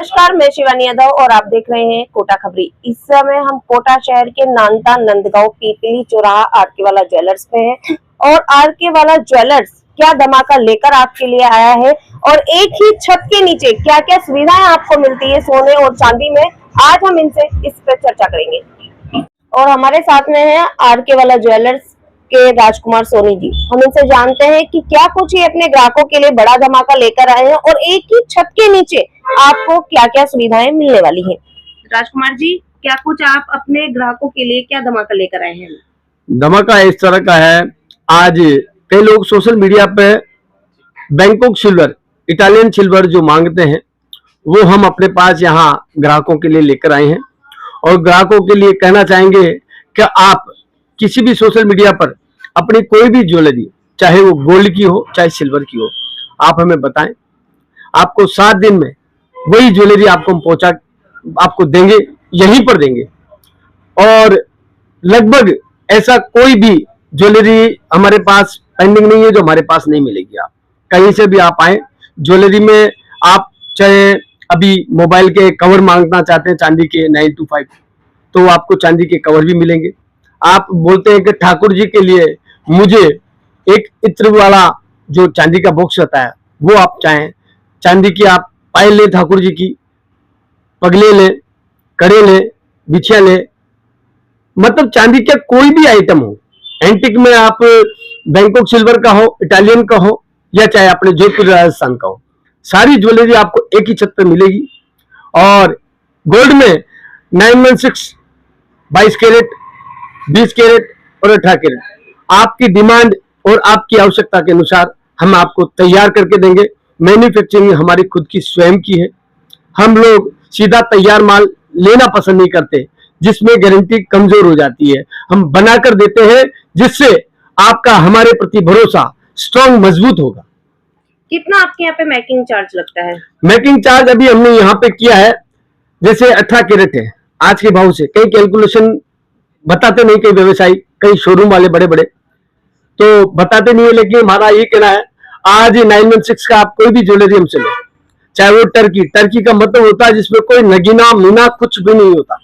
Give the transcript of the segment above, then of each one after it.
नमस्कार, मैं शिवानी यादव और आप देख रहे हैं कोटा खबरी। इस समय हम कोटा शहर के नानता नंदगांव पीपली चौराहा आरके वाला ज्वेलर्स में हैं और आरके वाला ज्वेलर्स क्या धमाका लेकर आपके लिए आया है और एक ही छत के नीचे क्या क्या सुविधाएं आपको मिलती है सोने और चांदी में, आज हम इनसे इस पर चर्चा करेंगे। और हमारे साथ में है आरके वाला ज्वेलर्स के राजकुमार सोनी जी। हम इनसे जानते हैं कि क्या कुछ ये अपने ग्राहकों के लिए बड़ा धमाका लेकर आए हैं और एक ही छत के नीचे आपको क्या क्या सुविधाएं मिलने वाली हैं। राजकुमार जी, क्या कुछ आप अपने ग्राहकों के लिए क्या धमाका लेकर आए हैं? धमाका इस तरह का है, आज कई लोग सोशल मीडिया पे बैंकॉक सिल्वर, इटालियन सिल्वर जो मांगते हैं वो हम अपने पास यहाँ ग्राहकों के लिए लेकर आए हैं। और ग्राहकों के लिए कहना चाहेंगे कि आप किसी भी सोशल मीडिया पर अपनी कोई भी ज्वेलरी, चाहे वो गोल्ड की हो चाहे सिल्वर की हो, आप हमें बताएं। आपको 7 दिन में वही ज्वेलरी आपको हम पहुंचा आपको देंगे, यहीं पर देंगे। और लगभग ऐसा कोई भी ज्वेलरी हमारे पास पेंडिंग नहीं है जो हमारे पास नहीं मिलेगी। आप कहीं से भी आप आए, ज्वेलरी में आप चाहे अभी मोबाइल के कवर मांगना चाहते हैं चांदी के 925, तो आपको चांदी के कवर भी मिलेंगे। आप बोलते हैं कि ठाकुर जी के लिए मुझे एक इत्र वाला जो चांदी का बॉक्स होता है वो आप चाहें, चांदी की आप पायल ले, ठाकुर जी की पगले ले, कड़े ले, बिछिया ले, मतलब चांदी का कोई भी आइटम हो। एंटिक में आप बैंकॉक सिल्वर का हो, इटालियन का हो या चाहे अपने जोधपुर राजस्थान का हो, सारी ज्वेलरी आपको एक ही छत पर मिलेगी। और गोल्ड में 916, 22 कैरेट, 20 कैरेट और 18 कैरेट आपकी डिमांड और आपकी आवश्यकता के अनुसार हम आपको तैयार करके देंगे। मैन्युफैक्चरिंग हमारी खुद की स्वयं की है। हम लोग सीधा तैयार माल लेना पसंद नहीं करते जिसमें गारंटी कमजोर हो जाती है। हम बनाकर देते हैं जिससे आपका हमारे प्रति भरोसा स्ट्रॉन्ग मजबूत होगा। कितना आपके यहाँ पे मेकिंग चार्ज लगता है? मेकिंग चार्ज अभी हमने यहाँ पे किया है, जैसे 18 कैरेट है आज के भाव से, कई कैलकुलेशन बताते नहीं, कई व्यवसायी, कई शोरूम वाले बड़े बड़े तो बताते नहीं है, लेकिन हमारा ये कहना है आज 916 का आप कोई भी ज्वेलरी हमसे लो, चाहे वो टर्की का मतलब होता है जिसमें कोई नगीना मीना कुछ भी नहीं होता,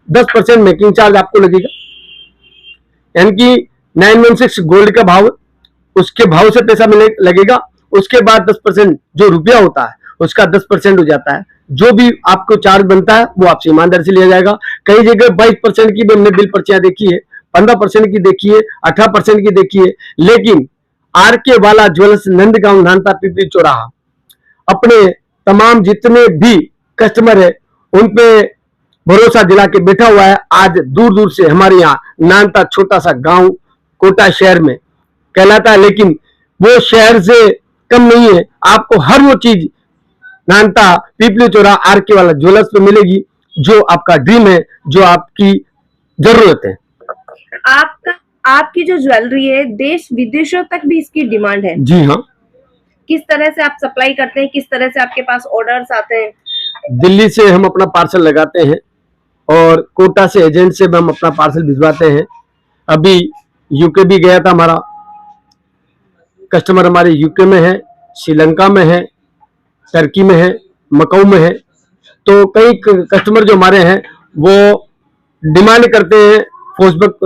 10% मेकिंग चार्ज आपको लगेगा। यानी कि 916 गोल्ड का भाव, उसके भाव से पैसा लगेगा, उसके बाद 10% जो रुपया होता है उसका 10% हो जाता है। जो भी आपको चार्ज बनता है वो आपसे ईमानदारी से लिया जाएगा। कई जगह 22% की भी हमने बिल पर्चियां देखी है, 15% की देखी है, 18% की देखी है, लेकिन आरके वाला ज्वेलर्स नंदगांव नानता पीपली चौराहा अपने तमाम जितने भी कस्टमर है उन पे भरोसा दिला के बैठा हुआ है। आज दूर दूर से हमारे यहाँ नानता छोटा सा गांव कोटा शहर में कहलाता है, लेकिन वो शहर से कम नहीं है। आपको हर वो चीज नानता पीपली चौराहा आरके वाला ज्वेलर्स पे मिलेगी जो आपका ड्रीम है, जो आपकी जरूरत है। आपकी जो ज्वेलरी है देश विदेशों तक भी इसकी डिमांड है। जी हाँ। किस तरह से आप सप्लाई करते हैं, किस तरह से आपके पास ऑर्डर्स आते हैं? दिल्ली से हम अपना पार्सल लगाते हैं और कोटा से एजेंट से हम अपना पार्सल भिजवाते हैं। अभी यूके भी गया था, हमारा कस्टमर हमारे यूके में है, श्रीलंका में है, टर्की में है, मकाऊ में है। तो कई कस्टमर जो हमारे हैं वो डिमांड करते हैं, फेसबुक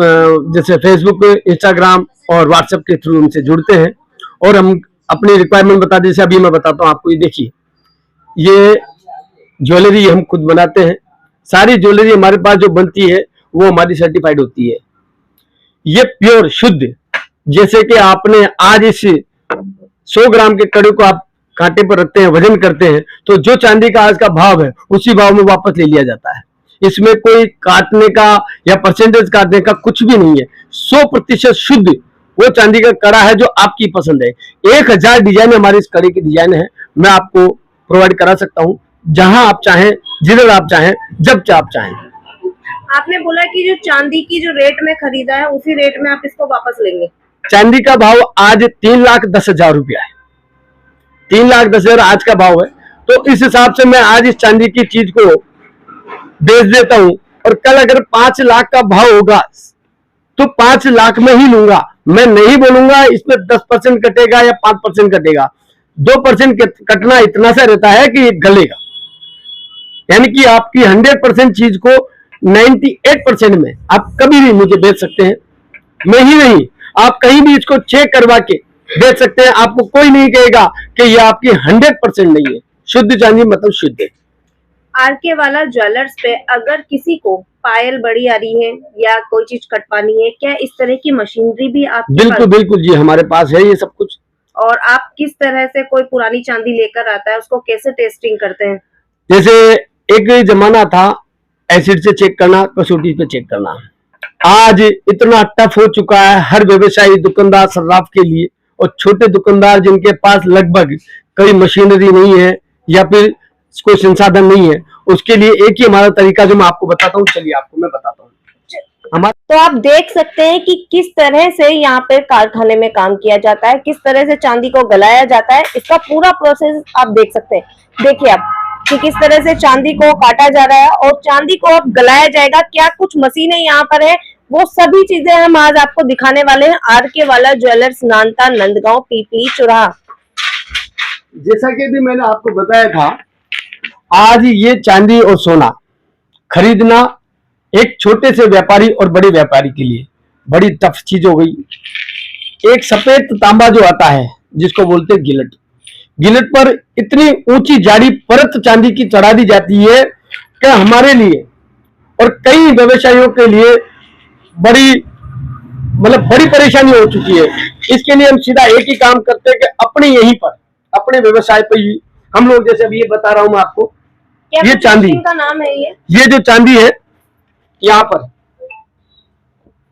जैसे फेसबुक, इंस्टाग्राम और व्हाट्सएप के थ्रू उनसे जुड़ते हैं और हम अपनी रिक्वायरमेंट बता, जैसे अभी मैं बताता हूँ आपको। ये देखिए, ये ज्वेलरी हम खुद बनाते हैं। सारी ज्वेलरी हमारे पास जो बनती है वो हमारी सर्टिफाइड होती है। ये प्योर शुद्ध, जैसे कि आपने आज इस 100 ग्राम के कड़े को आप कांटे पर रखते हैं, वजन करते हैं, तो जो चांदी का आज का भाव है उसी भाव में वापस ले लिया जाता है। इसमें कोई काटने का या परसेंटेज काटने का कुछ भी नहीं है। 100% शुद्ध वो चांदी का कड़ा है जो आपकी पसंद है। 1000 डिजाइन हमारी इस कड़े की डिजाइन है, मैं आपको प्रोवाइड करा सकता हूँ जहां आप चाहें, जिधर आप चाहें, जब आप चाहें। आपने बोला कि जो चांदी की जो रेट में खरीदा है उसी रेट में आप इसको वापस लेंगे। चांदी का भाव आज 3,10,000 रुपया है, 3,10,000 आज का भाव है। तो इस हिसाब से मैं आज इस चांदी की चीज को बेच देता हूं और कल अगर 5 लाख का भाव होगा तो 5 लाख में ही लूंगा। मैं नहीं बोलूंगा इसमें 10% कटेगा या 5% कटेगा। 2% कटना इतना सा रहता है कि गलेगा। यानी कि आपकी 100% चीज को 98% में आप कभी भी मुझे बेच सकते हैं। मैं ही नहीं, आप कहीं भी इसको चेक करवा के बेच सकते हैं, आपको कोई नहीं कहेगा कि ये आपकी 100% नहीं है। शुद्ध चांदी मतलब शुद्ध है। आरके वाला ज्वेलर्स पे अगर किसी को पायल बड़ी आ रही है या कोई चीज कटवानी है, क्या इस तरह की मशीनरी भी आपके बिल्कुल पास? बिल्कुल जी, हमारे पास है ये सब कुछ। और आप किस तरह से कोई पुरानी चांदी लेकर आता है उसको कैसे टेस्टिंग करते हैं? जैसे एक जमाना था एसिड से चेक करना, कसौटी पे चेक करना, आज इतना टफ हो चुका है हर व्यवसायी दुकानदार सर्राफ के लिए, और छोटे दुकानदार जिनके पास लगभग कोई मशीनरी नहीं है या फिर कोई संसाधन नहीं है, उसके लिए एक ही हमारा तरीका जो मैं आपको बताता हूँ, चलिए आपको मैं बताता हूँ। तो आप देख सकते हैं कि किस तरह से यहाँ पे कारखाने में काम किया जाता है, किस तरह से चांदी को गलाया जाता है, इसका पूरा प्रोसेस आप देख सकते हैं। देखिए आप कि किस तरह से चांदी को काटा जा रहा है और चांदी को अब गलाया जाएगा। क्या कुछ मशीनें यहाँ पर है, वो सभी चीजें हम आज आपको दिखाने वाले हैं। आरके वाला ज्वेलर्स, नानता, नंदगांव, पीपली चौराहा। जैसा कि भी मैंने आपको बताया था, आज ये चांदी और सोना खरीदना एक छोटे से व्यापारी और बड़े व्यापारी के लिए बड़ी टफ चीज हो गई। एक सफेद तांबा जो आता है जिसको बोलते हैं गिलट, गिलट पर इतनी ऊंची जाड़ी परत चांदी की चढ़ा दी जाती है कि हमारे लिए और कई व्यवसायियों के लिए बड़ी परेशानी हो चुकी है। इसके लिए हम सीधा एक ही काम करते हैं कि अपने यहीं पर अपने व्यवसाय पर ही हम लोग, जैसे अभी ये बता रहा हूं मैं आपको, ये चांदी का नाम है ये जो चांदी है यहाँ पर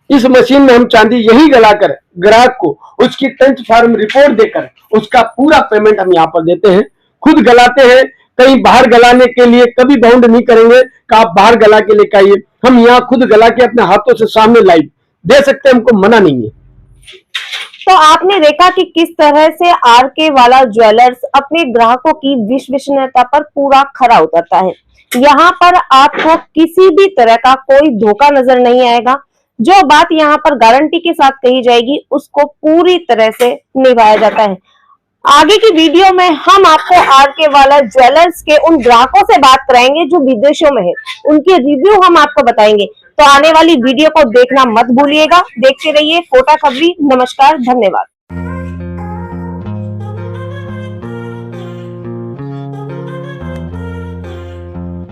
इस मशीन में हम चांदी यही गलाकर ग्राहक को उसकी टेंथ फार्म रिपोर्ट देकर उसका पूरा पेमेंट हम यहाँ पर देते हैं। खुद गलाते हैं, कहीं बाहर गलाने के लिए कभी बाउंड नहीं करेंगे कि आप बाहर गला के लेकर आइए। हम यहाँ खुद गला के अपने हाथों से सामने लाइव दे सकते हैं, हमको मना नहीं है। तो आपने देखा कि किस तरह से आरके वाला ज्वेलर्स अपने ग्राहकों की विश्वसनीयता पर पूरा खरा उतरता है। यहाँ पर आपको किसी भी तरह का कोई धोखा नजर नहीं आएगा। जो बात यहाँ पर गारंटी के साथ कही जाएगी उसको पूरी तरह से निभाया जाता है। आगे की वीडियो में हम आपको आरके वाला ज्वेलर्स के उन ग्राहकों से बात कराएंगे जो विदेशों में है, उनके रिव्यू हम आपको बताएंगे। तो आने वाली वीडियो को देखना मत भूलिएगा। देखते रहिए कोटा खबरी। नमस्कार, धन्यवाद।